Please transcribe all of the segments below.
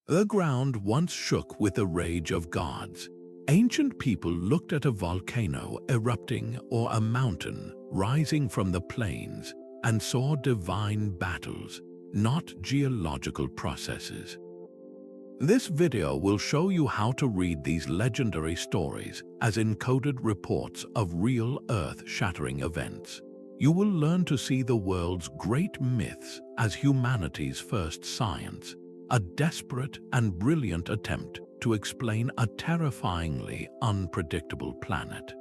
The ground once shook with the rage of gods. Ancient people looked at a volcano erupting or a mountain rising from the plains and saw divine battles, not geological processes. This video will show you how to read these legendary stories as encoded reports of real earth-shattering events. You will learn to see the world's great myths as humanity's first science, a desperate and brilliant attempt to explain a terrifyingly unpredictable planet.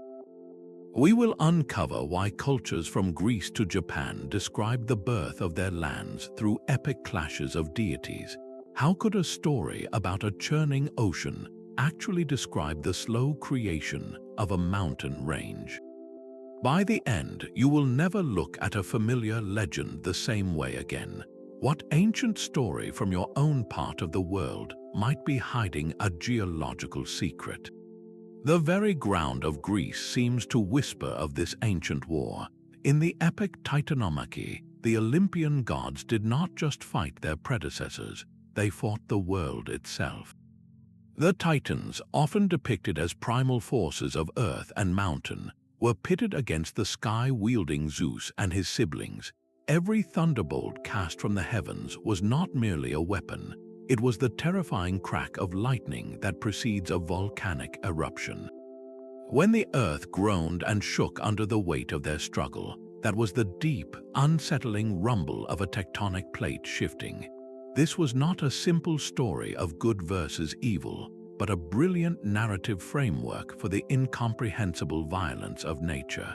We will uncover why cultures from Greece to Japan describe the birth of their lands through epic clashes of deities. How could a story about a churning ocean actually describe the slow creation of a mountain range? By the end, you will never look at a familiar legend the same way again. What ancient story from your own part of the world might be hiding a geological secret? The very ground of Greece seems to whisper of this ancient war. In the epic Titanomachy, the Olympian gods did not just fight their predecessors, they fought the world itself. The Titans, often depicted as primal forces of earth and mountain, were pitted against the sky-wielding Zeus and his siblings. Every thunderbolt cast from the heavens was not merely a weapon, it was the terrifying crack of lightning that precedes a volcanic eruption. When the earth groaned and shook under the weight of their struggle, that was the deep, unsettling rumble of a tectonic plate shifting. This was not a simple story of good versus evil, but a brilliant narrative framework for the incomprehensible violence of nature.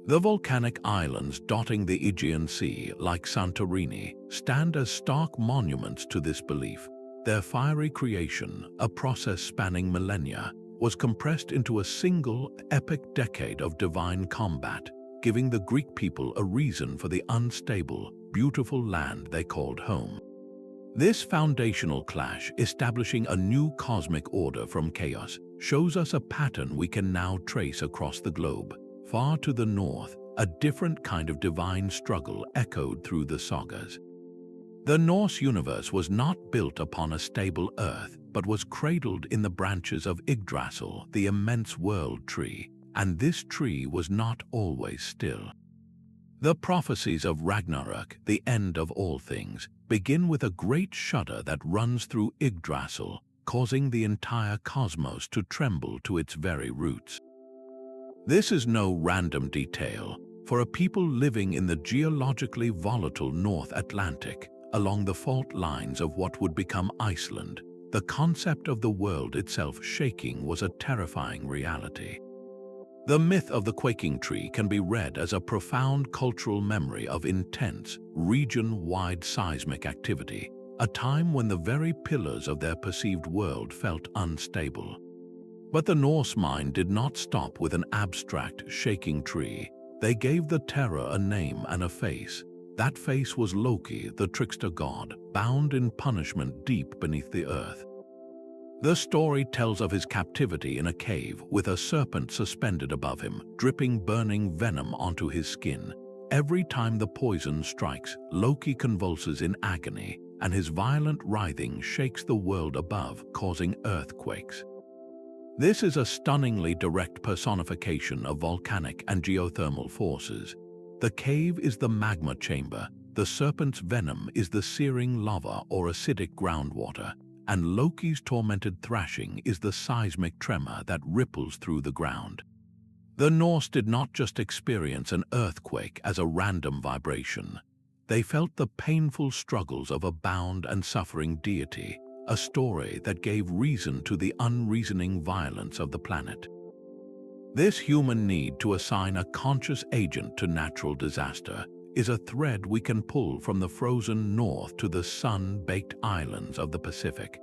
The volcanic islands dotting the Aegean Sea, like Santorini, stand as stark monuments to this belief. Their fiery creation, a process spanning millennia, was compressed into a single, epic decade of divine combat, giving the Greek people a reason for the unstable, beautiful land they called home. This foundational clash, establishing a new cosmic order from chaos, shows us a pattern we can now trace across the globe. Far to the north, a different kind of divine struggle echoed through the sagas. The Norse universe was not built upon a stable earth, but was cradled in the branches of Yggdrasil, the immense world tree, and this tree was not always still. The prophecies of Ragnarok, the end of all things, begin with a great shudder that runs through Yggdrasil, causing the entire cosmos to tremble to its very roots. This is no random detail. For a people living in the geologically volatile North Atlantic, along the fault lines of what would become Iceland, the concept of the world itself shaking was a terrifying reality. The myth of the quaking tree can be read as a profound cultural memory of intense, region-wide seismic activity, a time when the very pillars of their perceived world felt unstable. But the Norse mind did not stop with an abstract, shaking tree. They gave the terror a name and a face. That face was Loki, the trickster god, bound in punishment deep beneath the earth. The story tells of his captivity in a cave with a serpent suspended above him, dripping burning venom onto his skin. Every time the poison strikes, Loki convulses in agony, and his violent writhing shakes the world above, causing earthquakes. This is a stunningly direct personification of volcanic and geothermal forces. The cave is the magma chamber, the serpent's venom is the searing lava or acidic groundwater, and Loki's tormented thrashing is the seismic tremor that ripples through the ground. The Norse did not just experience an earthquake as a random vibration. They felt the painful struggles of a bound and suffering deity, a story that gave reason to the unreasoning violence of the planet. This human need to assign a conscious agent to natural disaster is a thread we can pull from the frozen north to the sun-baked islands of the Pacific.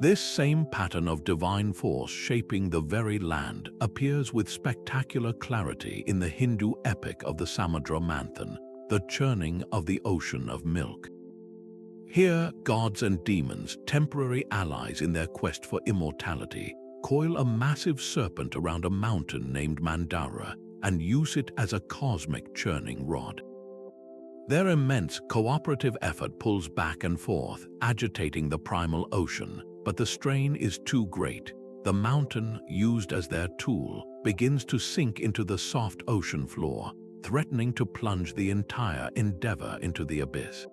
This same pattern of divine force shaping the very land appears with spectacular clarity in the Hindu epic of the Samudra Manthan, the churning of the ocean of milk. Here, gods and demons, temporary allies in their quest for immortality, coil a massive serpent around a mountain named Mandara and use it as a cosmic churning rod. Their immense cooperative effort pulls back and forth, agitating the primal ocean, but the strain is too great. The mountain, used as their tool, begins to sink into the soft ocean floor, threatening to plunge the entire endeavor into the abyss.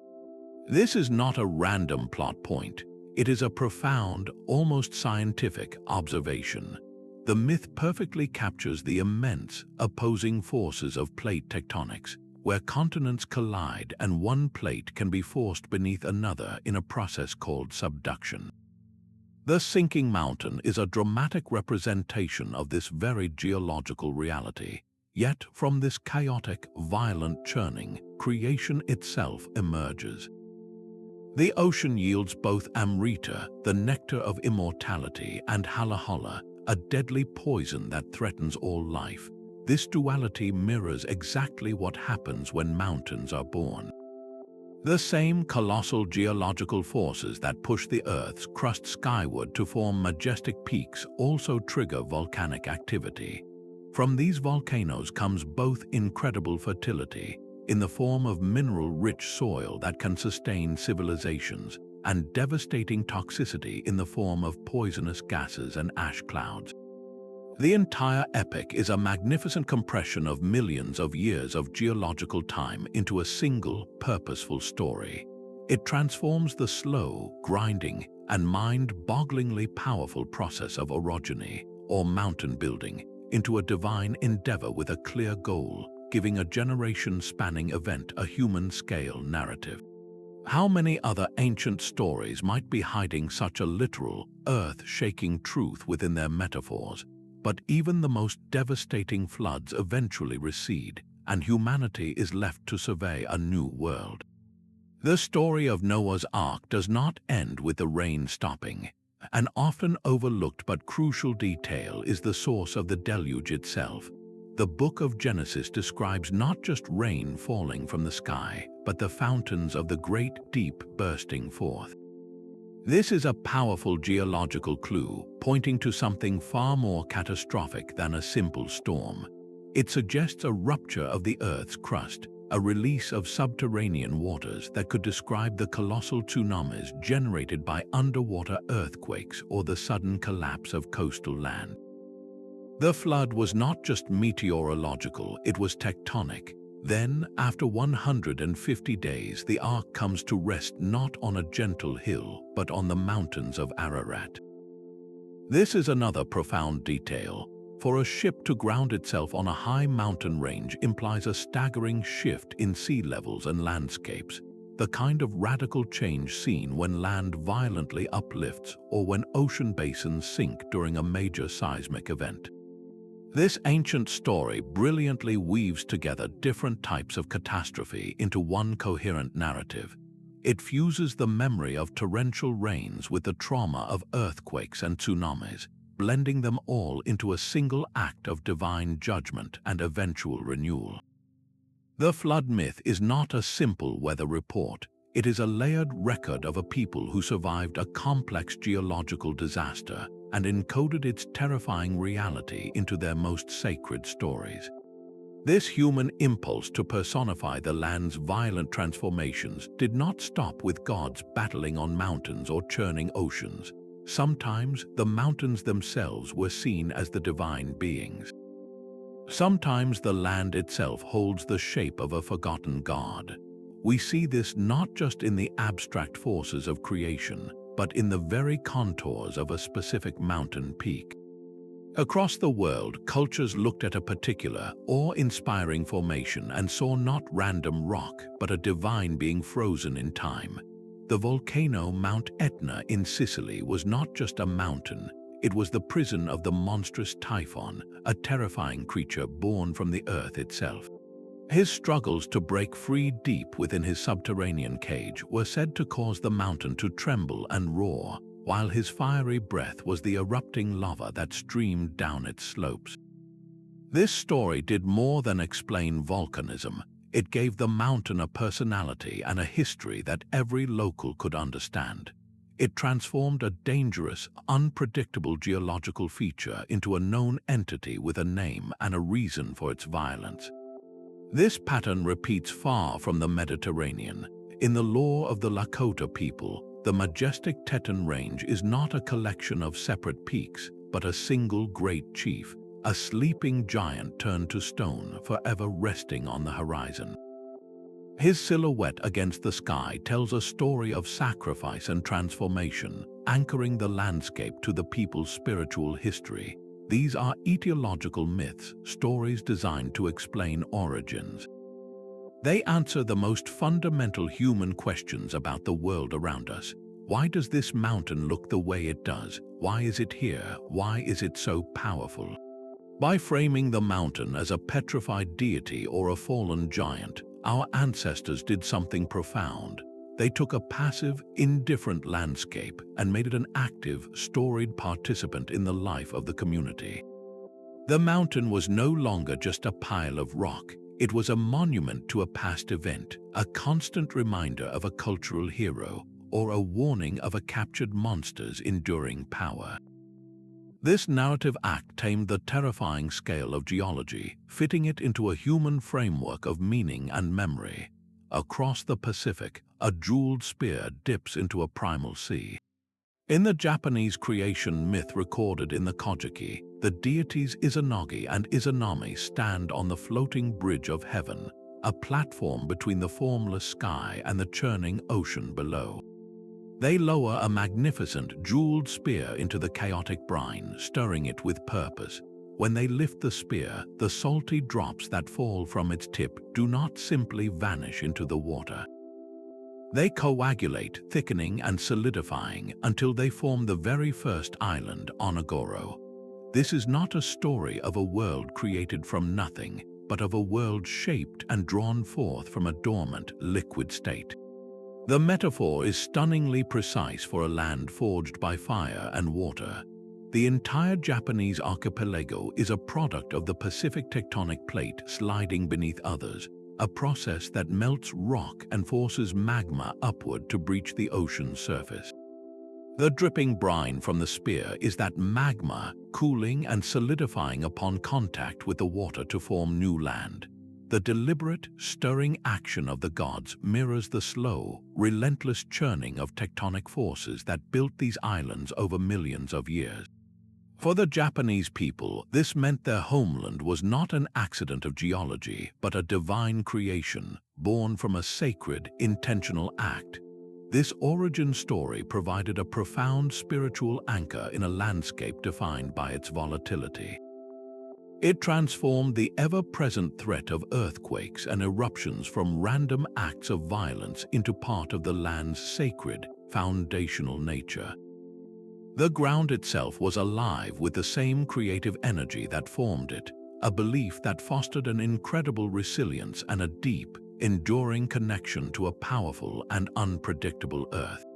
This is not a random plot point. It is a profound, almost scientific observation. The myth perfectly captures the immense, opposing forces of plate tectonics, where continents collide and one plate can be forced beneath another in a process called subduction. The sinking mountain is a dramatic representation of this very geological reality. Yet from this chaotic, violent churning, creation itself emerges. The ocean yields both Amrita, the nectar of immortality, and Halahala, a deadly poison that threatens all life. This duality mirrors exactly what happens when mountains are born. The same colossal geological forces that push the Earth's crust skyward to form majestic peaks also trigger volcanic activity. From these volcanoes comes both incredible fertility, in the form of mineral-rich soil that can sustain civilizations, and devastating toxicity in the form of poisonous gases and ash clouds. The entire epic is a magnificent compression of millions of years of geological time into a single, purposeful story. It transforms the slow, grinding, and mind-bogglingly powerful process of orogeny, or mountain building, into a divine endeavor with a clear goal, giving a generation-spanning event a human-scale narrative. How many other ancient stories might be hiding such a literal, earth-shaking truth within their metaphors? But even the most devastating floods eventually recede, and humanity is left to survey a new world. The story of Noah's Ark does not end with the rain stopping. An often overlooked but crucial detail is the source of the deluge itself. The book of Genesis describes not just rain falling from the sky, but the fountains of the great deep bursting forth. This is a powerful geological clue, pointing to something far more catastrophic than a simple storm. It suggests a rupture of the Earth's crust, a release of subterranean waters that could describe the colossal tsunamis generated by underwater earthquakes or the sudden collapse of coastal land. The flood was not just meteorological, it was tectonic. Then, after 150 days, the Ark comes to rest not on a gentle hill, but on the mountains of Ararat. This is another profound detail. For a ship to ground itself on a high mountain range implies a staggering shift in sea levels and landscapes, the kind of radical change seen when land violently uplifts or when ocean basins sink during a major seismic event. This ancient story brilliantly weaves together different types of catastrophe into one coherent narrative. It fuses the memory of torrential rains with the trauma of earthquakes and tsunamis, blending them all into a single act of divine judgment and eventual renewal. The flood myth is not a simple weather report. It is a layered record of a people who survived a complex geological disaster and encoded its terrifying reality into their most sacred stories. This human impulse to personify the land's violent transformations did not stop with gods battling on mountains or churning oceans. Sometimes the mountains themselves were seen as the divine beings. Sometimes the land itself holds the shape of a forgotten god. We see this not just in the abstract forces of creation, but in the very contours of a specific mountain peak. Across the world, cultures looked at a particular, awe-inspiring formation and saw not random rock, but a divine being frozen in time. The volcano Mount Etna in Sicily was not just a mountain, it was the prison of the monstrous Typhon, a terrifying creature born from the earth itself. His struggles to break free deep within his subterranean cage were said to cause the mountain to tremble and roar, while his fiery breath was the erupting lava that streamed down its slopes. This story did more than explain volcanism. It gave the mountain a personality and a history that every local could understand. It transformed a dangerous, unpredictable geological feature into a known entity with a name and a reason for its violence. This pattern repeats far from the Mediterranean. In the lore of the Lakota people, the majestic Teton Range is not a collection of separate peaks, but a single great chief, a sleeping giant turned to stone, forever resting on the horizon. His silhouette against the sky tells a story of sacrifice and transformation, anchoring the landscape to the people's spiritual history. These are etiological myths, stories designed to explain origins. They answer the most fundamental human questions about the world around us. Why does this mountain look the way it does? Why is it here? Why is it so powerful? By framing the mountain as a petrified deity or a fallen giant, our ancestors did something profound. They took a passive, indifferent landscape and made it an active, storied participant in the life of the community. The mountain was no longer just a pile of rock. It was a monument to a past event, a constant reminder of a cultural hero, or a warning of a captured monster's enduring power. This narrative act tamed the terrifying scale of geology, fitting it into a human framework of meaning and memory. Across the Pacific, a jeweled spear dips into a primal sea. In the Japanese creation myth recorded in the Kojiki, the deities Izanagi and Izanami stand on the floating bridge of heaven, a platform between the formless sky and the churning ocean below. They lower a magnificent jeweled spear into the chaotic brine, stirring it with purpose. When they lift the spear, the salty drops that fall from its tip do not simply vanish into the water. They coagulate, thickening and solidifying until they form the very first island, Onagoro. This is not a story of a world created from nothing, but of a world shaped and drawn forth from a dormant, liquid state. The metaphor is stunningly precise for a land forged by fire and water. The entire Japanese archipelago is a product of the Pacific tectonic plate sliding beneath others, a process that melts rock and forces magma upward to breach the ocean's surface. The dripping brine from the spear is that magma cooling and solidifying upon contact with the water to form new land. The deliberate, stirring action of the gods mirrors the slow, relentless churning of tectonic forces that built these islands over millions of years. For the Japanese people, this meant their homeland was not an accident of geology, but a divine creation, born from a sacred, intentional act. This origin story provided a profound spiritual anchor in a landscape defined by its volatility. It transformed the ever-present threat of earthquakes and eruptions from random acts of violence into part of the land's sacred, foundational nature. The ground itself was alive with the same creative energy that formed it, a belief that fostered an incredible resilience and a deep, enduring connection to a powerful and unpredictable earth.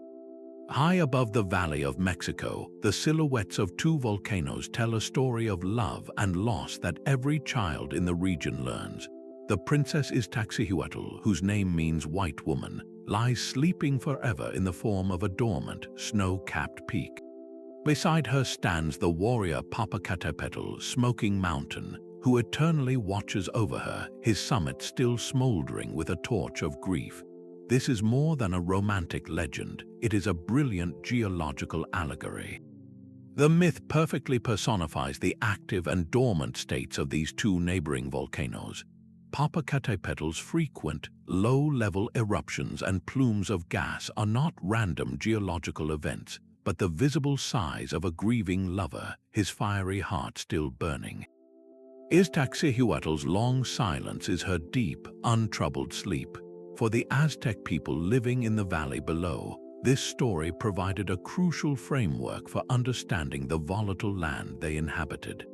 High above the Valley of Mexico, the silhouettes of two volcanoes tell a story of love and loss that every child in the region learns. The Princess Iztaccíhuatl, whose name means white woman, lies sleeping forever in the form of a dormant, snow-capped peak. Beside her stands the warrior Popocatépetl, smoking mountain, who eternally watches over her, his summit still smoldering with a torch of grief. This is more than a romantic legend, it is a brilliant geological allegory. The myth perfectly personifies the active and dormant states of these two neighboring volcanoes. Popocatépetl frequent, low-level eruptions and plumes of gas are not random geological events, but the visible sighs of a grieving lover, his fiery heart still burning. Iztaccíhuatl's long silence is her deep, untroubled sleep. For the Aztec people living in the valley below, this story provided a crucial framework for understanding the volatile land they inhabited.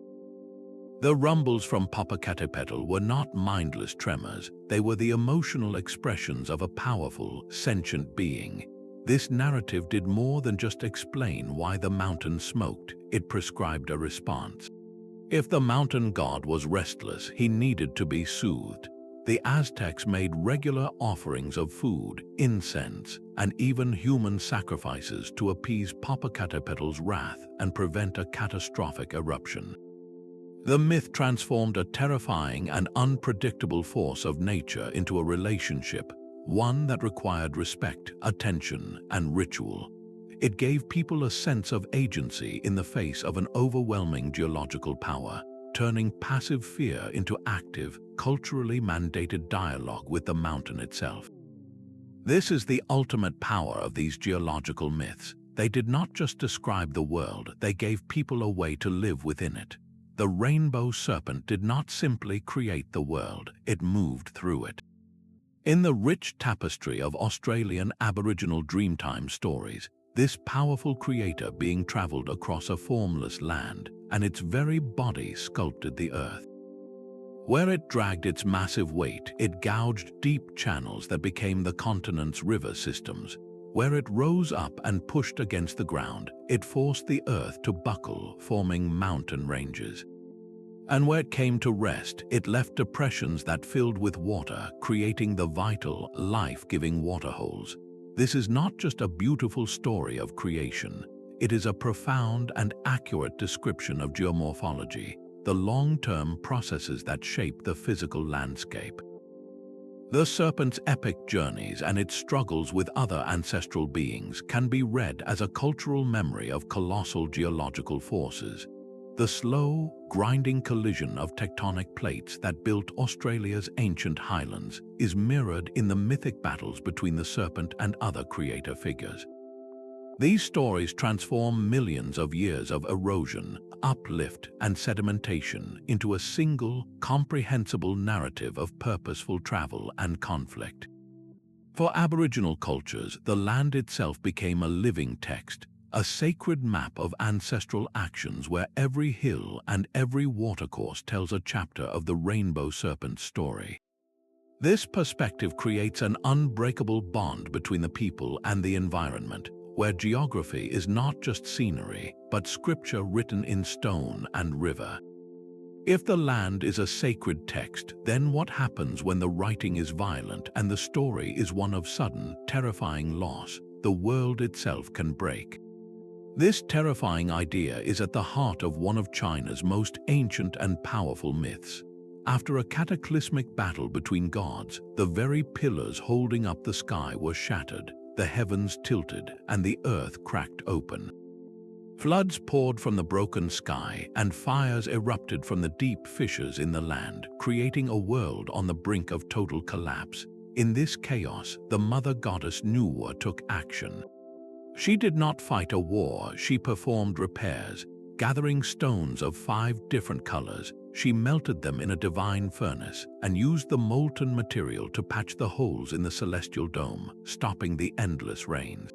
The rumbles from Popocatépetl were not mindless tremors, they were the emotional expressions of a powerful, sentient being. This narrative did more than just explain why the mountain smoked, it prescribed a response. If the mountain god was restless, he needed to be soothed. The Aztecs made regular offerings of food, incense, and even human sacrifices to appease Popocatépetl's wrath and prevent a catastrophic eruption. The myth transformed a terrifying and unpredictable force of nature into a relationship, one that required respect, attention, and ritual. It gave people a sense of agency in the face of an overwhelming geological power, turning passive fear into active, culturally mandated dialogue with the mountain itself. This is the ultimate power of these geological myths. They did not just describe the world, they gave people a way to live within it. The Rainbow Serpent did not simply create the world, it moved through it. In the rich tapestry of Australian Aboriginal Dreamtime stories, this powerful creator being traveled across a formless land, and its very body sculpted the earth. Where it dragged its massive weight, it gouged deep channels that became the continent's river systems. Where it rose up and pushed against the ground, it forced the earth to buckle, forming mountain ranges. And where it came to rest, it left depressions that filled with water, creating the vital, life-giving waterholes. This is not just a beautiful story of creation, it is a profound and accurate description of geomorphology, the long-term processes that shape the physical landscape. The serpent's epic journeys and its struggles with other ancestral beings can be read as a cultural memory of colossal geological forces. The slow, grinding collision of tectonic plates that built Australia's ancient highlands is mirrored in the mythic battles between the serpent and other creator figures. These stories transform millions of years of erosion, uplift, and sedimentation into a single, comprehensible narrative of purposeful travel and conflict. For Aboriginal cultures, the land itself became a living text, a sacred map of ancestral actions where every hill and every watercourse tells a chapter of the Rainbow Serpent story. This perspective creates an unbreakable bond between the people and the environment, where geography is not just scenery, but scripture written in stone and river. If the land is a sacred text, then what happens when the writing is violent and the story is one of sudden, terrifying loss? The world itself can break. This terrifying idea is at the heart of one of China's most ancient and powerful myths. After a cataclysmic battle between gods, the very pillars holding up the sky were shattered, the heavens tilted, and the earth cracked open. Floods poured from the broken sky, and fires erupted from the deep fissures in the land, creating a world on the brink of total collapse. In this chaos, the mother goddess Nuwa took action. She did not fight a war, she performed repairs. Gathering stones of 5 different colors, she melted them in a divine furnace and used the molten material to patch the holes in the celestial dome, stopping the endless rains.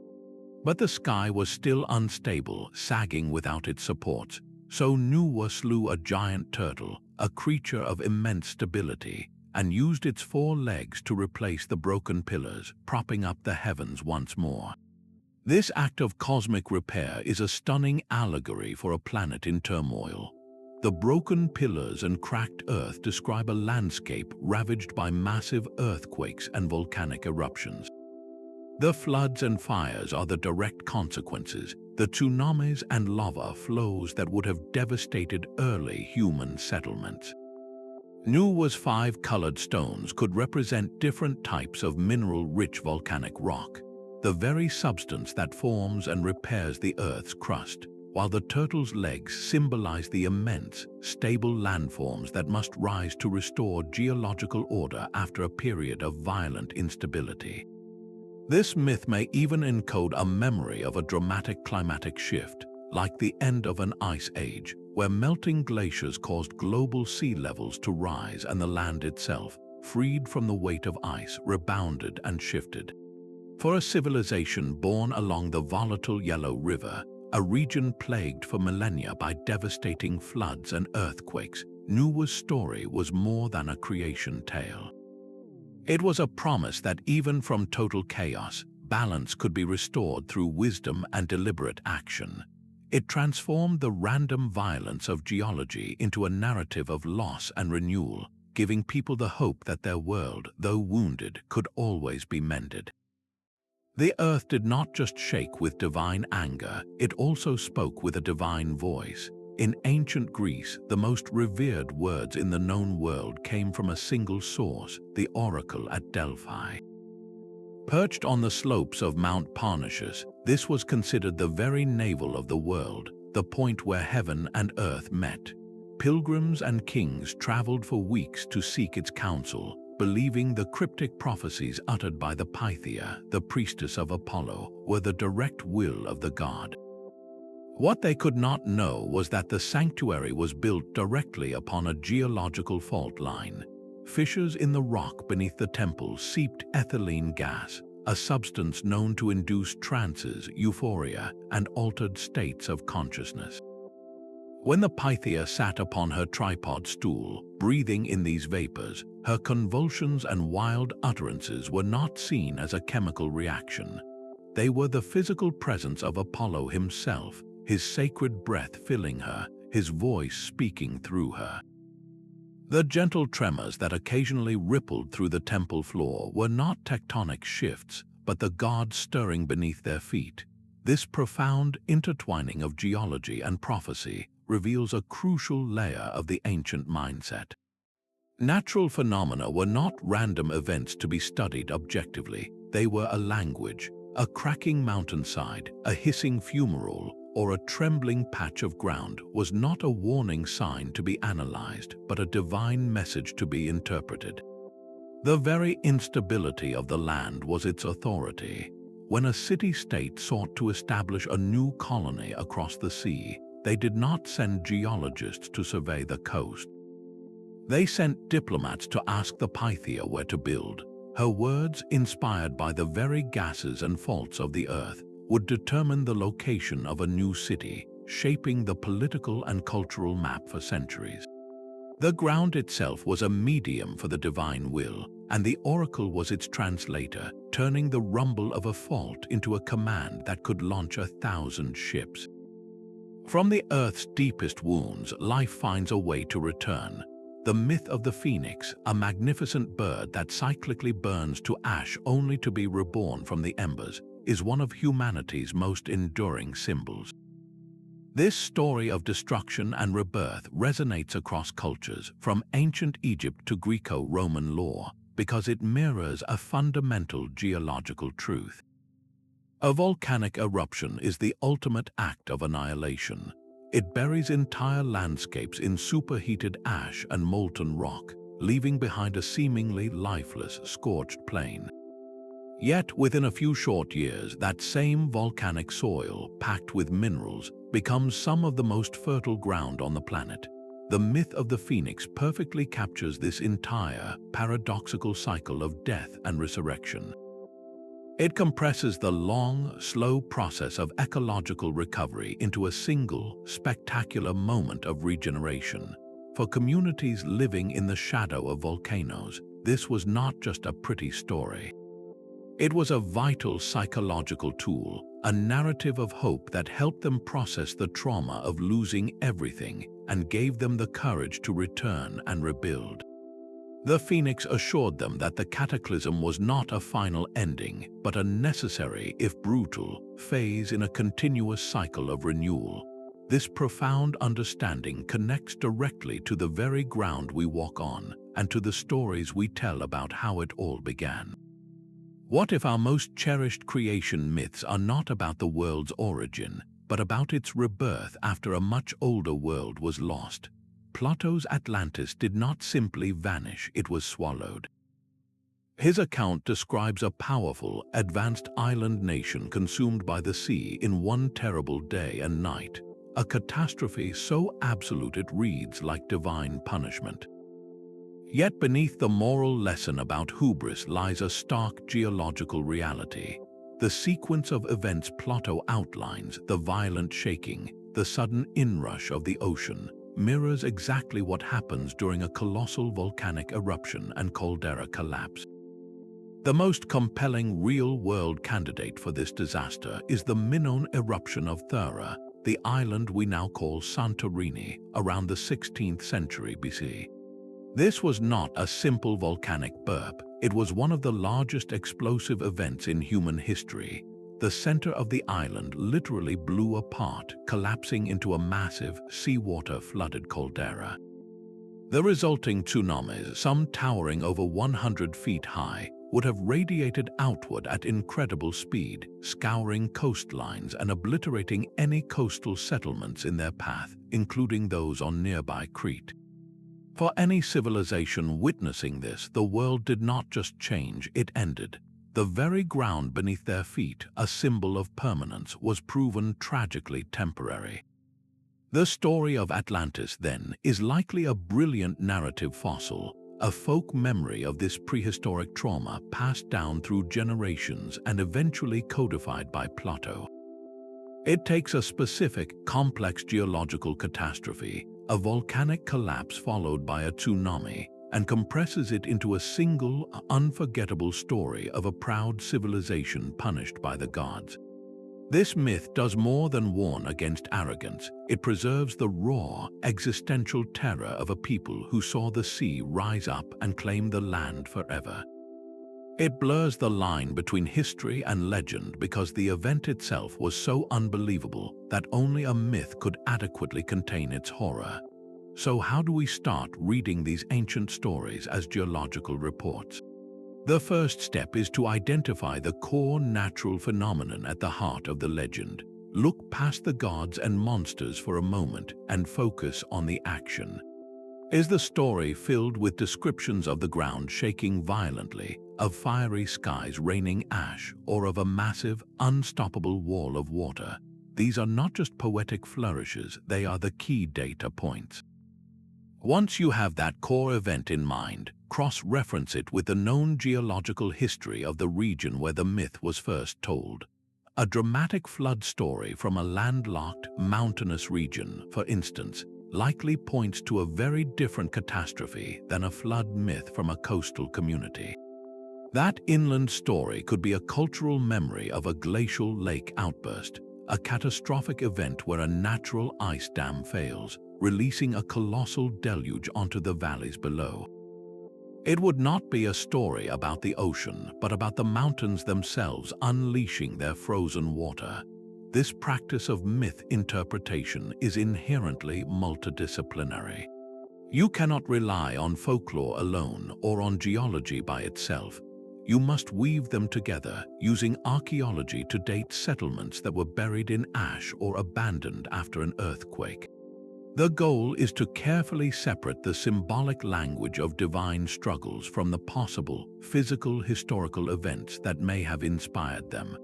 But the sky was still unstable, sagging without its supports, so Nuwa slew a giant turtle, a creature of immense stability, and used its 4 legs to replace the broken pillars, propping up the heavens once more. This act of cosmic repair is a stunning allegory for a planet in turmoil. The broken pillars and cracked earth describe a landscape ravaged by massive earthquakes and volcanic eruptions. The floods and fires are the direct consequences, the tsunamis and lava flows that would have devastated early human settlements. Nuwa's 5 colored stones could represent different types of mineral-rich volcanic rock, the very substance that forms and repairs the Earth's crust, while the turtle's legs symbolize the immense, stable landforms that must rise to restore geological order after a period of violent instability. This myth may even encode a memory of a dramatic climatic shift, like the end of an ice age, where melting glaciers caused global sea levels to rise and the land itself, freed from the weight of ice, rebounded and shifted. For a civilization born along the volatile Yellow River, a region plagued for millennia by devastating floods and earthquakes, Nuwa's story was more than a creation tale. It was a promise that even from total chaos, balance could be restored through wisdom and deliberate action. It transformed the random violence of geology into a narrative of loss and renewal, giving people the hope that their world, though wounded, could always be mended. The earth did not just shake with divine anger, it also spoke with a divine voice. In ancient Greece, the most revered words in the known world came from a single source, the oracle at Delphi. Perched on the slopes of Mount Parnassus, this was considered the very navel of the world, the point where heaven and earth met. Pilgrims and kings traveled for weeks to seek its counsel, believing the cryptic prophecies uttered by the Pythia, the priestess of Apollo, were the direct will of the god. What they could not know was that the sanctuary was built directly upon a geological fault line. Fissures in the rock beneath the temple seeped ethylene gas, a substance known to induce trances, euphoria, and altered states of consciousness. When the Pythia sat upon her tripod stool, breathing in these vapors, her convulsions and wild utterances were not seen as a chemical reaction. They were the physical presence of Apollo himself, his sacred breath filling her, his voice speaking through her. The gentle tremors that occasionally rippled through the temple floor were not tectonic shifts, but the gods stirring beneath their feet. This profound intertwining of geology and prophecy reveals a crucial layer of the ancient mindset. Natural phenomena were not random events to be studied objectively. They were a language. A cracking mountainside, a hissing fumarole, or a trembling patch of ground was not a warning sign to be analyzed, but a divine message to be interpreted. The very instability of the land was its authority. When a city-state sought to establish a new colony across the sea, they did not send geologists to survey the coast. They sent diplomats to ask the Pythia where to build. Her words, inspired by the very gases and faults of the earth, would determine the location of a new city, shaping the political and cultural map for centuries. The ground itself was a medium for the divine will, and the oracle was its translator, turning the rumble of a fault into a command that could launch 1,000 ships. From the earth's deepest wounds, life finds a way to return. The myth of the phoenix, a magnificent bird that cyclically burns to ash only to be reborn from the embers, is one of humanity's most enduring symbols. This story of destruction and rebirth resonates across cultures, from ancient Egypt to Greco-Roman lore, because it mirrors a fundamental geological truth. A volcanic eruption is the ultimate act of annihilation. It buries entire landscapes in superheated ash and molten rock, leaving behind a seemingly lifeless, scorched plain. Yet, within a few short years, that same volcanic soil, packed with minerals, becomes some of the most fertile ground on the planet. The myth of the phoenix perfectly captures this entire, paradoxical cycle of death and resurrection. It compresses the long, slow process of ecological recovery into a single, spectacular moment of regeneration. For communities living in the shadow of volcanoes, this was not just a pretty story. It was a vital psychological tool, a narrative of hope that helped them process the trauma of losing everything and gave them the courage to return and rebuild. The phoenix assured them that the cataclysm was not a final ending, but a necessary, if brutal, phase in a continuous cycle of renewal. This profound understanding connects directly to the very ground we walk on and to the stories we tell about how it all began. What if our most cherished creation myths are not about the world's origin, but about its rebirth after a much older world was lost? Plato's Atlantis did not simply vanish, it was swallowed. His account describes a powerful, advanced island nation consumed by the sea in one terrible day and night, a catastrophe so absolute it reads like divine punishment. Yet beneath the moral lesson about hubris lies a stark geological reality. The sequence of events Plato outlines, the violent shaking, the sudden inrush of the ocean, mirrors exactly what happens during a colossal volcanic eruption and caldera collapse. The most compelling real-world candidate for this disaster is the Minoan eruption of Thera, the island we now call Santorini, around the 16th century BC. This was not a simple volcanic burp, it was one of the largest explosive events in human history. the center of the island literally blew apart, collapsing into a massive, seawater-flooded caldera. The resulting tsunamis, some towering over 100 feet high, would have radiated outward at incredible speed, scouring coastlines and obliterating any coastal settlements in their path, including those on nearby Crete. For any civilization witnessing this, the world did not just change, it ended. The very ground beneath their feet, a symbol of permanence, was proven tragically temporary. The story of Atlantis, then, is likely a brilliant narrative fossil, a folk memory of this prehistoric trauma passed down through generations and eventually codified by Plato. It takes a specific, complex geological catastrophe, a volcanic collapse followed by a tsunami, and compresses it into a single, unforgettable story of a proud civilization punished by the gods. This myth does more than warn against arrogance. It preserves the raw, existential terror of a people who saw the sea rise up and claim the land forever. It blurs the line between history and legend because the event itself was so unbelievable that only a myth could adequately contain its horror. So how do we start reading these ancient stories as geological reports? The first step is to identify the core natural phenomenon at the heart of the legend. Look past the gods and monsters for a moment and focus on the action. Is the story filled with descriptions of the ground shaking violently, of fiery skies raining ash, or of a massive, unstoppable wall of water? These are not just poetic flourishes, they are the key data points. Once you have that core event in mind, cross-reference it with the known geological history of the region where the myth was first told. A dramatic flood story from a landlocked, mountainous region, for instance, likely points to a very different catastrophe than a flood myth from a coastal community. That inland story could be a cultural memory of a glacial lake outburst, a catastrophic event where a natural ice dam fails, releasing a colossal deluge onto the valleys below. It would not be a story about the ocean, but about the mountains themselves unleashing their frozen water. This practice of myth interpretation is inherently multidisciplinary. You cannot rely on folklore alone or on geology by itself. You must weave them together, using archaeology to date settlements that were buried in ash or abandoned after an earthquake. The goal is to carefully separate the symbolic language of divine struggles from the possible, physical historical events that may have inspired them.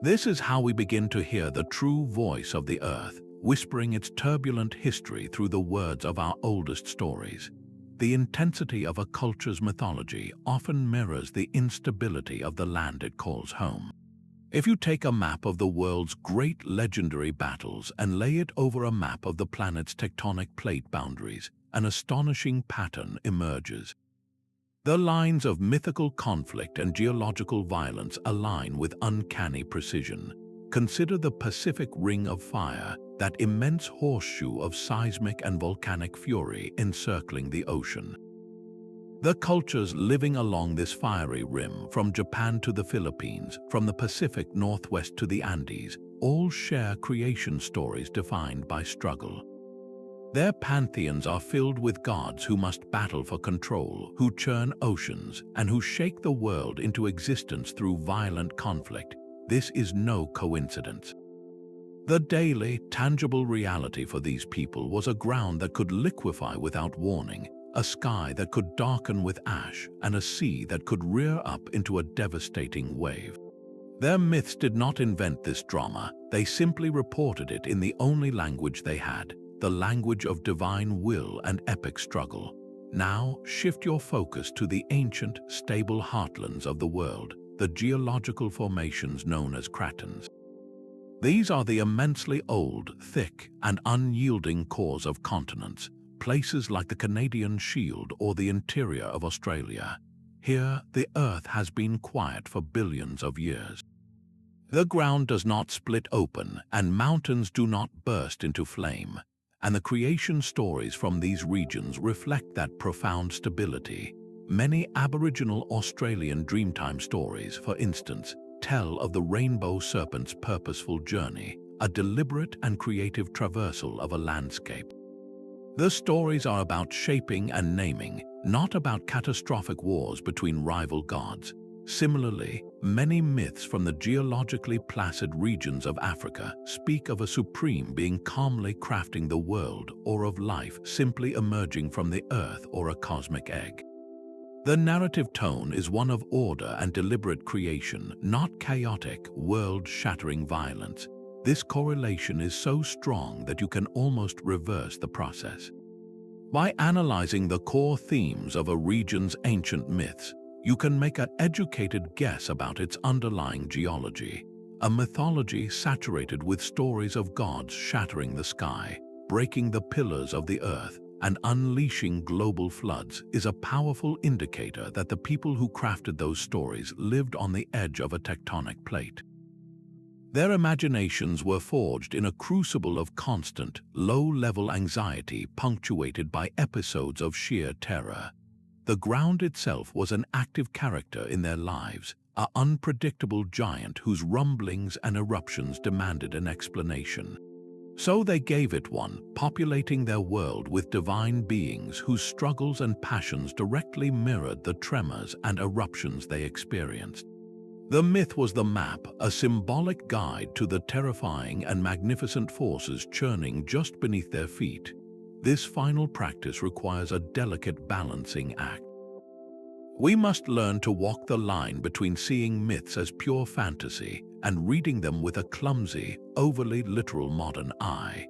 This is how we begin to hear the true voice of the earth, whispering its turbulent history through the words of our oldest stories. The intensity of a culture's mythology often mirrors the instability of the land it calls home. If you take a map of the world's great legendary battles and lay it over a map of the planet's tectonic plate boundaries, an astonishing pattern emerges. The lines of mythical conflict and geological violence align with uncanny precision. Consider the Pacific Ring of Fire, that immense horseshoe of seismic and volcanic fury encircling the ocean. The cultures living along this fiery rim, from Japan to the Philippines, from the Pacific Northwest to the Andes, all share creation stories defined by struggle. Their pantheons are filled with gods who must battle for control, who churn oceans, and who shake the world into existence through violent conflict. This is no coincidence. The daily, tangible reality for these people was a ground that could liquefy without warning, a sky that could darken with ash, and a sea that could rear up into a devastating wave. Their myths did not invent this drama, they simply reported it in the only language they had, the language of divine will and epic struggle. Now, shift your focus to the ancient, stable heartlands of the world, the geological formations known as cratons. These are the immensely old, thick, and unyielding cores of continents, places like the Canadian Shield or the interior of Australia. Here, the Earth has been quiet for billions of years. The ground does not split open, and mountains do not burst into flame, and the creation stories from these regions reflect that profound stability. Many Aboriginal Australian Dreamtime stories, for instance, tell of the Rainbow Serpent's purposeful journey, a deliberate and creative traversal of a landscape. The stories are about shaping and naming, not about catastrophic wars between rival gods. Similarly, many myths from the geologically placid regions of Africa speak of a supreme being calmly crafting the world, or of life simply emerging from the earth or a cosmic egg. The narrative tone is one of order and deliberate creation, not chaotic, world-shattering violence. This correlation is so strong that you can almost reverse the process. By analyzing the core themes of a region's ancient myths, you can make an educated guess about its underlying geology. A mythology saturated with stories of gods shattering the sky, breaking the pillars of the earth, and unleashing global floods is a powerful indicator that the people who crafted those stories lived on the edge of a tectonic plate. Their imaginations were forged in a crucible of constant, low-level anxiety punctuated by episodes of sheer terror. The ground itself was an active character in their lives, an unpredictable giant whose rumblings and eruptions demanded an explanation. So they gave it one, populating their world with divine beings whose struggles and passions directly mirrored the tremors and eruptions they experienced. The myth was the map, a symbolic guide to the terrifying and magnificent forces churning just beneath their feet. This final practice requires a delicate balancing act. We must learn to walk the line between seeing myths as pure fantasy and reading them with a clumsy, overly literal modern eye.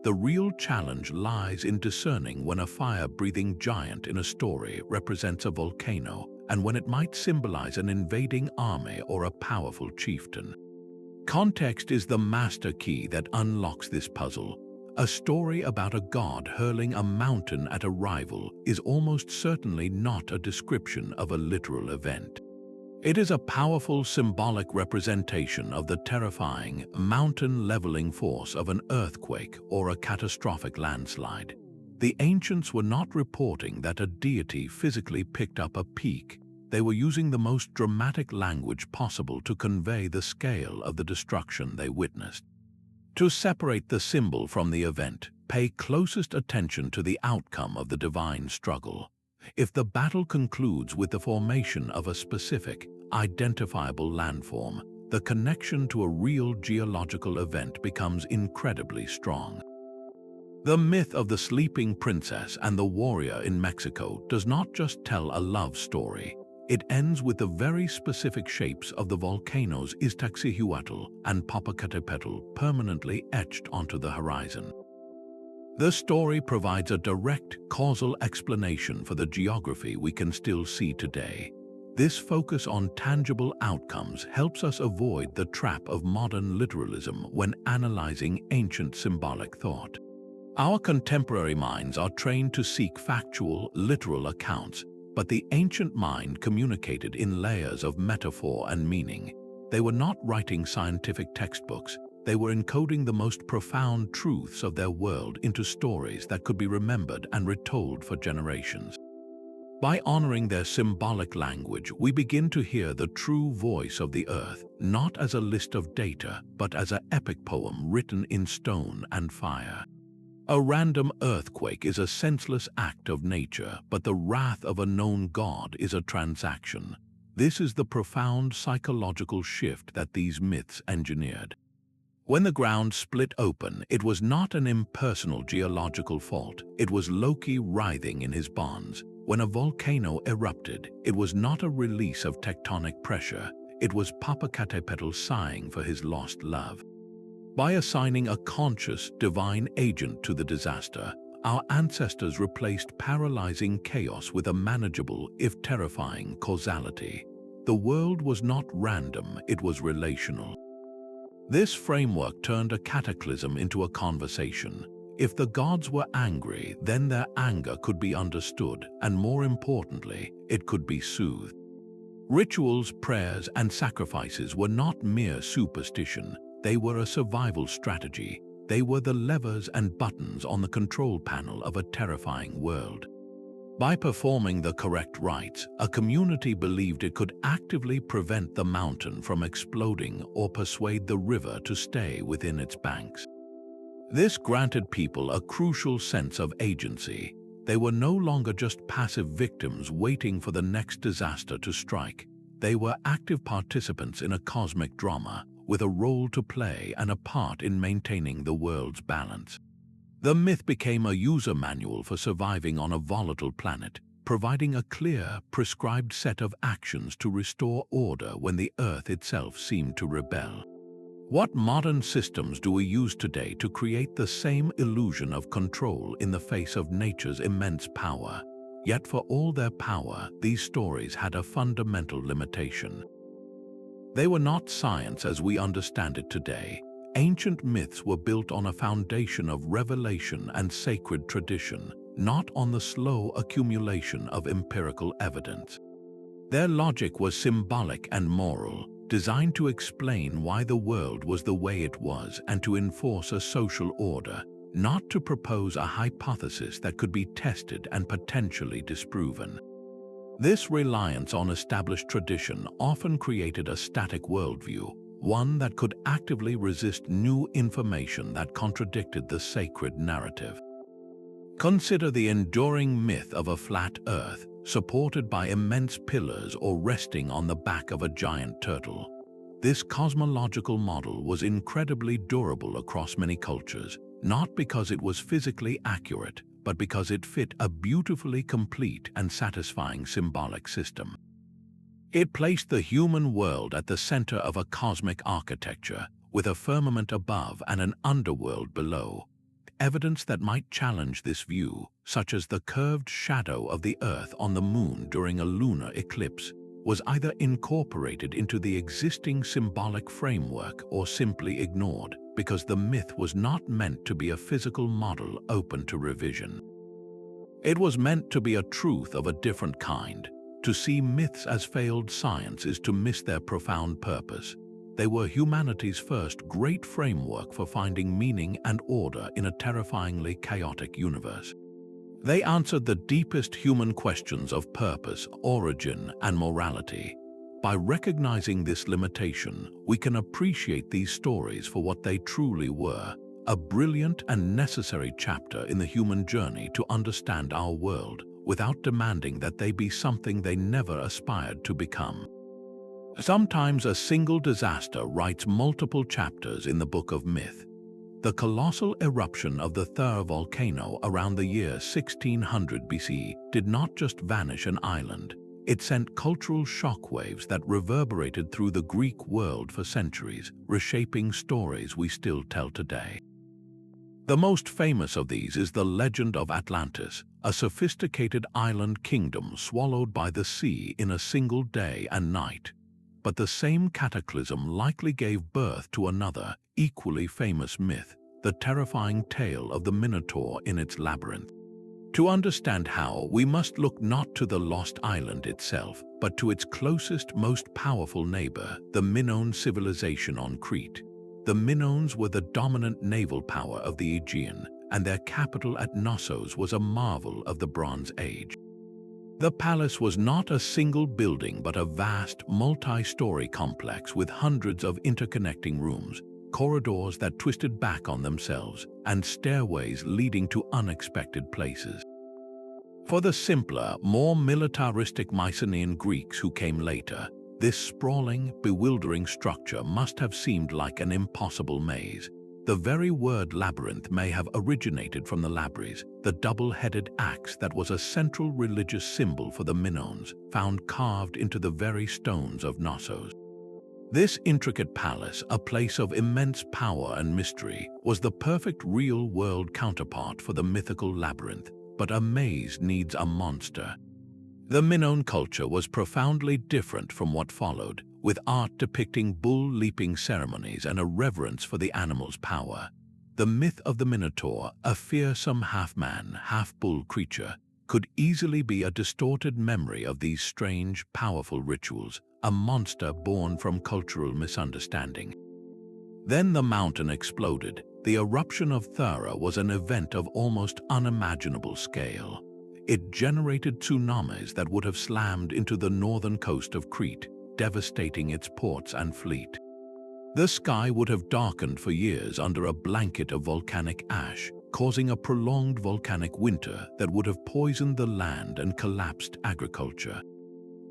The real challenge lies in discerning when a fire-breathing giant in a story represents a volcano and when it might symbolize an invading army or a powerful chieftain. Context is the master key that unlocks this puzzle. A story about a god hurling a mountain at a rival is almost certainly not a description of a literal event. It is a powerful symbolic representation of the terrifying, mountain-leveling force of an earthquake or a catastrophic landslide. The ancients were not reporting that a deity physically picked up a peak. They were using the most dramatic language possible to convey the scale of the destruction they witnessed. To separate the symbol from the event, pay closest attention to the outcome of the divine struggle. If the battle concludes with the formation of a specific, identifiable landform, the connection to a real geological event becomes incredibly strong. The myth of the sleeping princess and the warrior in Mexico does not just tell a love story. It ends with the very specific shapes of the volcanoes Iztaccíhuatl and Popocatépetl permanently etched onto the horizon. The story provides a direct, causal explanation for the geography we can still see today. This focus on tangible outcomes helps us avoid the trap of modern literalism when analyzing ancient symbolic thought. Our contemporary minds are trained to seek factual, literal accounts, but the ancient mind communicated in layers of metaphor and meaning. They were not writing scientific textbooks. They were encoding the most profound truths of their world into stories that could be remembered and retold for generations. By honoring their symbolic language, we begin to hear the true voice of the earth, not as a list of data, but as an epic poem written in stone and fire. A random earthquake is a senseless act of nature, but the wrath of a known god is a transaction. This is the profound psychological shift that these myths engineered. When the ground split open, it was not an impersonal geological fault. It was Loki writhing in his bonds. When a volcano erupted, it was not a release of tectonic pressure. It was Popocatépetl sighing for his lost love. By assigning a conscious, divine agent to the disaster, our ancestors replaced paralyzing chaos with a manageable, if terrifying, causality. The world was not random, it was relational. This framework turned a cataclysm into a conversation. If the gods were angry, then their anger could be understood, and more importantly, it could be soothed. Rituals, prayers, and sacrifices were not mere superstition. They were a survival strategy. They were the levers and buttons on the control panel of a terrifying world. By performing the correct rites, a community believed it could actively prevent the mountain from exploding or persuade the river to stay within its banks. This granted people a crucial sense of agency. They were no longer just passive victims waiting for the next disaster to strike. They were active participants in a cosmic drama, with a role to play and a part in maintaining the world's balance. The myth became a user manual for surviving on a volatile planet, providing a clear, prescribed set of actions to restore order when the Earth itself seemed to rebel. What modern systems do we use today to create the same illusion of control in the face of nature's immense power? Yet for all their power, these stories had a fundamental limitation. They were not science as we understand it today. Ancient myths were built on a foundation of revelation and sacred tradition, not on the slow accumulation of empirical evidence. Their logic was symbolic and moral, designed to explain why the world was the way it was and to enforce a social order, not to propose a hypothesis that could be tested and potentially disproven. This reliance on established tradition often created a static worldview, one that could actively resist new information that contradicted the sacred narrative. Consider the enduring myth of a flat Earth, supported by immense pillars or resting on the back of a giant turtle. This cosmological model was incredibly durable across many cultures, not because it was physically accurate, but because it fit a beautifully complete and satisfying symbolic system. It placed the human world at the center of a cosmic architecture, with a firmament above and an underworld below. Evidence that might challenge this view, such as the curved shadow of the Earth on the Moon during a lunar eclipse, was either incorporated into the existing symbolic framework or simply ignored, because the myth was not meant to be a physical model open to revision. It was meant to be a truth of a different kind. To see myths as failed science is to miss their profound purpose. They were humanity's first great framework for finding meaning and order in a terrifyingly chaotic universe. They answered the deepest human questions of purpose, origin, and morality. By recognizing this limitation, we can appreciate these stories for what they truly were, a brilliant and necessary chapter in the human journey to understand our world, without demanding that they be something they never aspired to become. Sometimes a single disaster writes multiple chapters in the book of myth. The colossal eruption of the Thur volcano around the year 1600 BC did not just vanish an island. It sent cultural shockwaves that reverberated through the Greek world for centuries, reshaping stories we still tell today. The most famous of these is the legend of Atlantis, a sophisticated island kingdom swallowed by the sea in a single day and night. But the same cataclysm likely gave birth to another, equally famous myth, the terrifying tale of the Minotaur in its labyrinth. To understand how, we must look not to the lost island itself, but to its closest, most powerful neighbor, the Minoan civilization on Crete. The Minoans were the dominant naval power of the Aegean, and their capital at Knossos was a marvel of the Bronze Age. The palace was not a single building but a vast, multi-story complex with hundreds of interconnecting rooms, corridors that twisted back on themselves, and stairways leading to unexpected places. For the simpler, more militaristic Mycenaean Greeks who came later, this sprawling, bewildering structure must have seemed like an impossible maze. The very word labyrinth may have originated from the labyrinth, the double-headed axe that was a central religious symbol for the Minoans, found carved into the very stones of Knossos. This intricate palace, a place of immense power and mystery, was the perfect real-world counterpart for the mythical labyrinth, but a maze needs a monster. The Minoan culture was profoundly different from what followed, with art depicting bull-leaping ceremonies and a reverence for the animal's power. The myth of the Minotaur, a fearsome half-man, half-bull creature, could easily be a distorted memory of these strange, powerful rituals, a monster born from cultural misunderstanding. Then the mountain exploded. The eruption of Thura was an event of almost unimaginable scale. it generated tsunamis that would have slammed into the northern coast of Crete, devastating its ports and fleet. The sky would have darkened for years under a blanket of volcanic ash, causing a prolonged volcanic winter that would have poisoned the land and collapsed agriculture.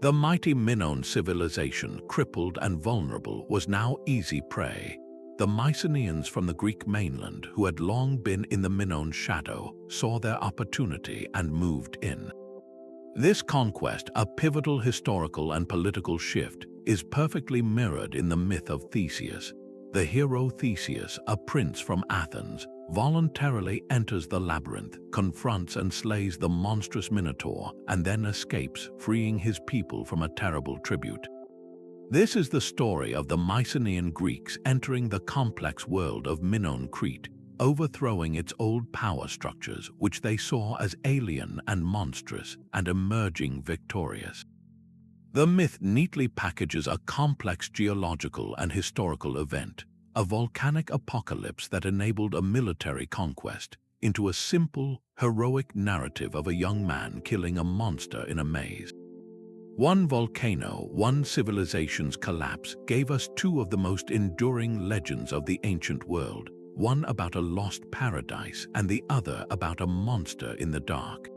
The mighty Minoan civilization, crippled and vulnerable, was now easy prey. The Mycenaeans from the Greek mainland, who had long been in the Minoan shadow, saw their opportunity and moved in. This conquest, a pivotal historical and political shift, is perfectly mirrored in the myth of Theseus. The hero Theseus, a prince from Athens, voluntarily enters the labyrinth, confronts and slays the monstrous Minotaur, and then escapes, freeing his people from a terrible tribute. This is the story of the Mycenaean Greeks entering the complex world of Minoan Crete, overthrowing its old power structures, which they saw as alien and monstrous, and emerging victorious. The myth neatly packages a complex geological and historical event, a volcanic apocalypse that enabled a military conquest, into a simple, heroic narrative of a young man killing a monster in a maze. One volcano, one civilization's collapse gave us two of the most enduring legends of the ancient world, one about a lost paradise and the other about a monster in the dark.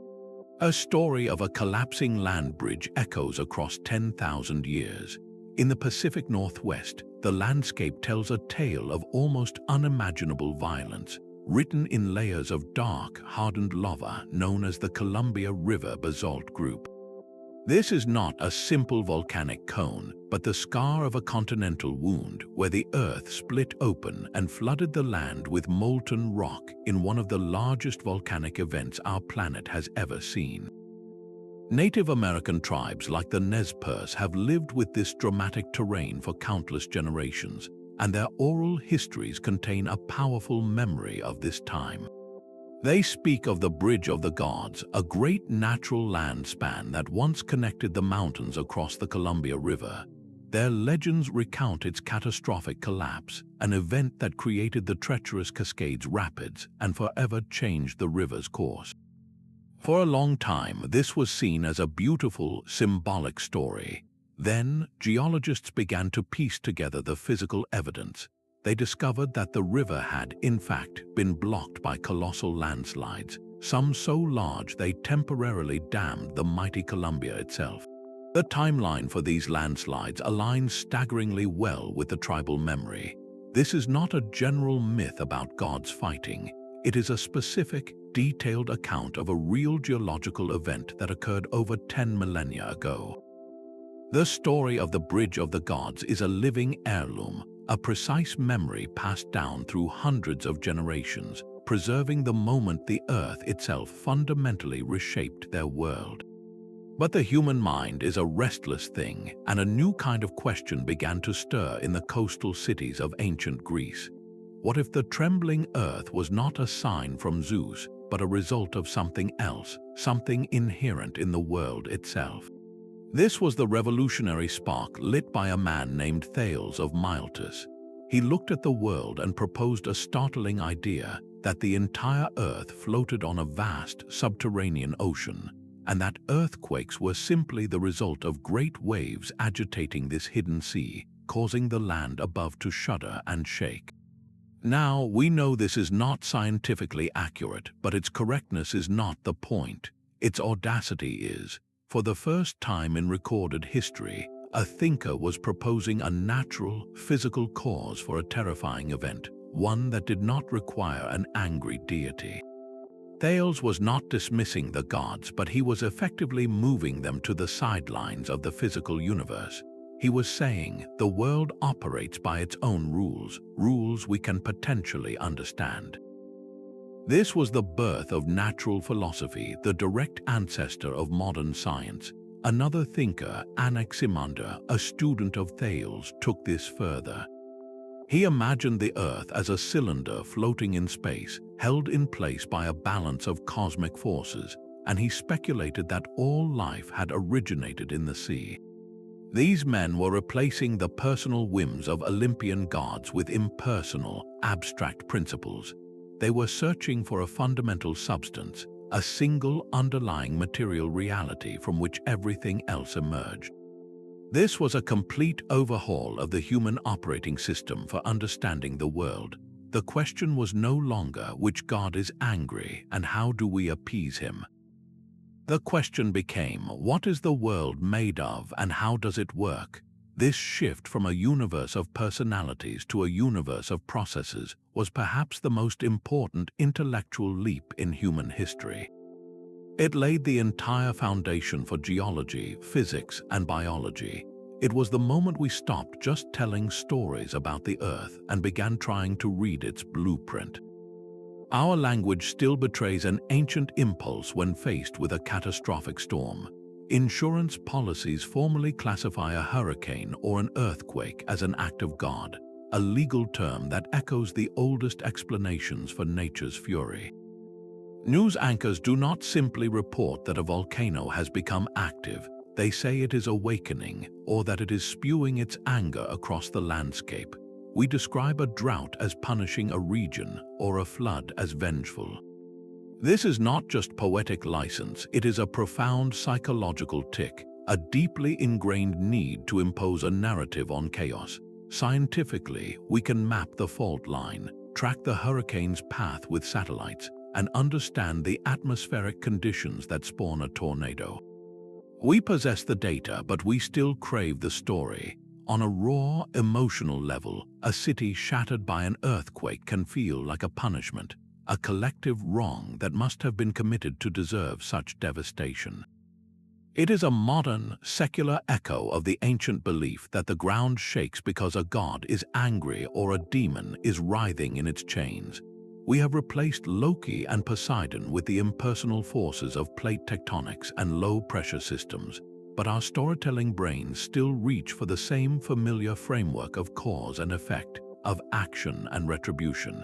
A story of a collapsing land bridge echoes across 10,000 years. In the Pacific Northwest, the landscape tells a tale of almost unimaginable violence, written in layers of dark, hardened lava known as the Columbia River Basalt Group. This is not a simple volcanic cone, but the scar of a continental wound where the earth split open and flooded the land with molten rock in one of the largest volcanic events our planet has ever seen. Native American tribes like the Nez Perce have lived with this dramatic terrain for countless generations, and their oral histories contain a powerful memory of this time. They speak of the Bridge of the Gods, a great natural land span that once connected the mountains across the Columbia River. Their legends recount its catastrophic collapse, an event that created the treacherous Cascades Rapids and forever changed the river's course. For a long time, this was seen as a beautiful, symbolic story. Then, geologists began to piece together the physical evidence. They discovered that the river had, in fact, been blocked by colossal landslides, some so large they temporarily dammed the mighty Columbia itself. The timeline for these landslides aligns staggeringly well with the tribal memory. This is not a general myth about gods fighting. It is a specific, detailed account of a real geological event that occurred over 10 millennia ago. The story of the Bridge of the Gods is a living heirloom, a precise memory passed down through hundreds of generations, preserving the moment the Earth itself fundamentally reshaped their world. But the human mind is a restless thing, and a new kind of question began to stir in the coastal cities of ancient Greece. What if the trembling Earth was not a sign from Zeus, but a result of something else, something inherent in the world itself? This was the revolutionary spark lit by a man named Thales of Miletus. He looked at the world and proposed a startling idea that the entire Earth floated on a vast subterranean ocean, and that earthquakes were simply the result of great waves agitating this hidden sea, causing the land above to shudder and shake. Now, we know this is not scientifically accurate, but its correctness is not the point. Its audacity is. For the first time in recorded history, a thinker was proposing a natural, physical cause for a terrifying event, one that did not require an angry deity. Thales was not dismissing the gods, but he was effectively moving them to the sidelines of the physical universe. He was saying, the world operates by its own rules, rules we can potentially understand. This was the birth of natural philosophy, the direct ancestor of modern science. Another thinker, Anaximander, a student of Thales, took this further. He imagined the Earth as a cylinder floating in space, held in place by a balance of cosmic forces, and he speculated that all life had originated in the sea. These men were replacing the personal whims of Olympian gods with impersonal, abstract principles. They were searching for a fundamental substance, a single underlying material reality from which everything else emerged. This was a complete overhaul of the human operating system for understanding the world. The question was no longer which god is angry and how do we appease him. The question became, what is the world made of and how does it work? This shift from a universe of personalities to a universe of processes was perhaps the most important intellectual leap in human history. It laid the entire foundation for geology, physics, and biology. It was the moment we stopped just telling stories about the Earth and began trying to read its blueprint. Our language still betrays an ancient impulse when faced with a catastrophic storm. Insurance policies formally classify a hurricane or an earthquake as an act of God, a legal term that echoes the oldest explanations for nature's fury. News anchors do not simply report that a volcano has become active. They say it is awakening or that it is spewing its anger across the landscape. We describe a drought as punishing a region or a flood as vengeful. This is not just poetic license, it is a profound psychological tic, a deeply ingrained need to impose a narrative on chaos. Scientifically, we can map the fault line, track the hurricane's path with satellites, and understand the atmospheric conditions that spawn a tornado. We possess the data, but we still crave the story. On a raw, emotional level, a city shattered by an earthquake can feel like a punishment, a collective wrong that must have been committed to deserve such devastation. It is a modern, secular echo of the ancient belief that the ground shakes because a god is angry or a demon is writhing in its chains. We have replaced Loki and Poseidon with the impersonal forces of plate tectonics and low-pressure systems. But our storytelling brains still reach for the same familiar framework of cause and effect, of action and retribution.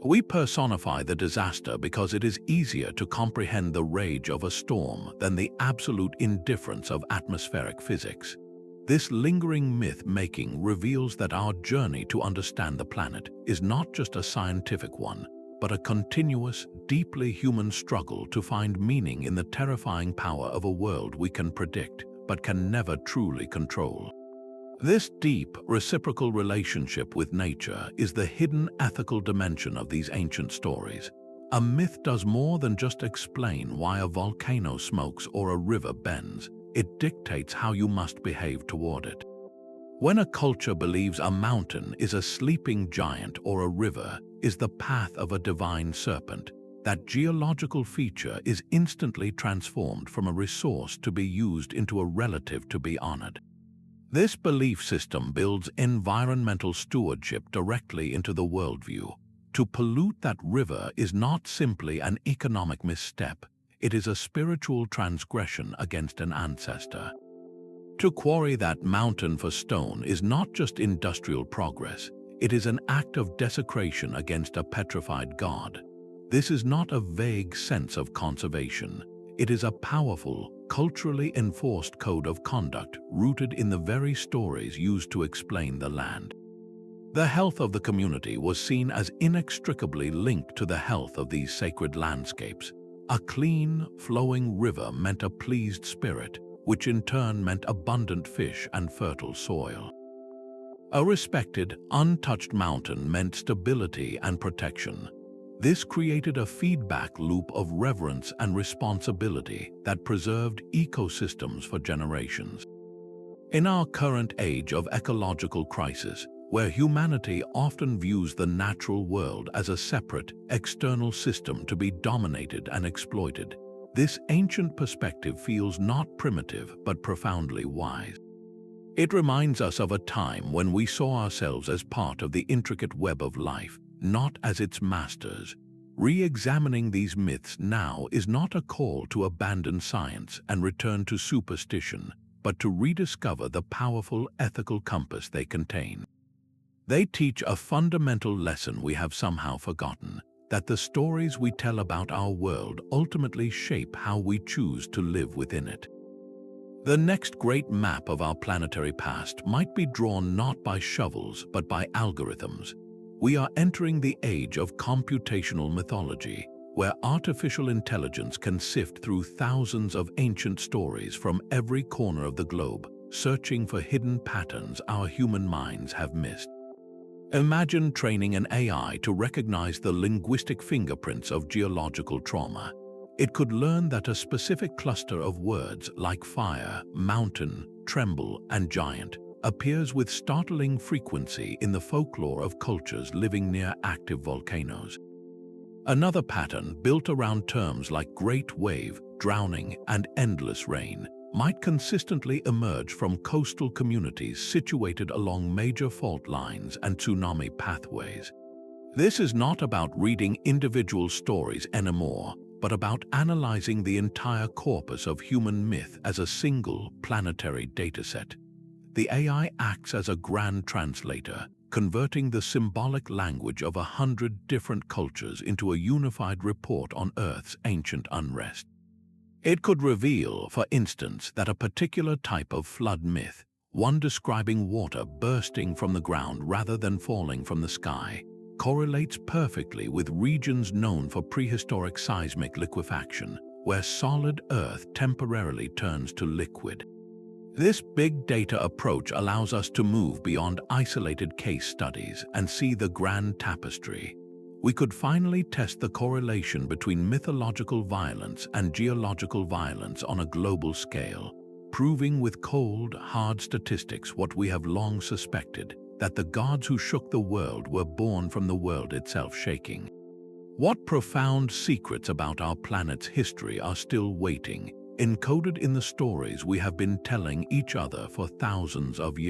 We personify the disaster because it is easier to comprehend the rage of a storm than the absolute indifference of atmospheric physics. This lingering myth-making reveals that our journey to understand the planet is not just a scientific one, but a continuous, deeply human struggle to find meaning in the terrifying power of a world we can predict but can never truly control. This deep, reciprocal relationship with nature is the hidden ethical dimension of these ancient stories. A myth does more than just explain why a volcano smokes or a river bends. It dictates how you must behave toward it. When a culture believes a mountain is a sleeping giant or a river is the path of a divine serpent, that geological feature is instantly transformed from a resource to be used into a relative to be honored. This belief system builds environmental stewardship directly into the worldview. To pollute that river is not simply an economic misstep, it is a spiritual transgression against an ancestor. To quarry that mountain for stone is not just industrial progress, it is an act of desecration against a petrified god. This is not a vague sense of conservation. It is a powerful, culturally enforced code of conduct rooted in the very stories used to explain the land. The health of the community was seen as inextricably linked to the health of these sacred landscapes. A clean, flowing river meant a pleased spirit, which in turn meant abundant fish and fertile soil. A respected, untouched mountain meant stability and protection. This created a feedback loop of reverence and responsibility that preserved ecosystems for generations. In our current age of ecological crisis, where humanity often views the natural world as a separate, external system to be dominated and exploited, this ancient perspective feels not primitive but profoundly wise. It reminds us of a time when we saw ourselves as part of the intricate web of life, not as its masters. Re-examining these myths now is not a call to abandon science and return to superstition, but to rediscover the powerful ethical compass they contain. They teach a fundamental lesson we have somehow forgotten, that the stories we tell about our world ultimately shape how we choose to live within it. The next great map of our planetary past might be drawn not by shovels but by algorithms. We are entering the age of computational mythology, where artificial intelligence can sift through thousands of ancient stories from every corner of the globe, searching for hidden patterns our human minds have missed. Imagine training an AI to recognize the linguistic fingerprints of geological trauma. It could learn that a specific cluster of words like fire, mountain, tremble, and giant appears with startling frequency in the folklore of cultures living near active volcanoes. Another pattern, built around terms like great wave, drowning, and endless rain, might consistently emerge from coastal communities situated along major fault lines and tsunami pathways. This is not about reading individual stories anymore, but about analyzing the entire corpus of human myth as a single planetary dataset. The AI acts as a grand translator, converting the symbolic language of 100 different cultures into a unified report on Earth's ancient unrest. It could reveal, for instance, that a particular type of flood myth, one describing water bursting from the ground rather than falling from the sky, correlates perfectly with regions known for prehistoric seismic liquefaction, where solid Earth temporarily turns to liquid. This big data approach allows us to move beyond isolated case studies and see the grand tapestry. We could finally test the correlation between mythological violence and geological violence on a global scale, proving with cold, hard statistics what we have long suspected, that the gods who shook the world were born from the world itself shaking. What profound secrets about our planet's history are still waiting, encoded in the stories we have been telling each other for thousands of years?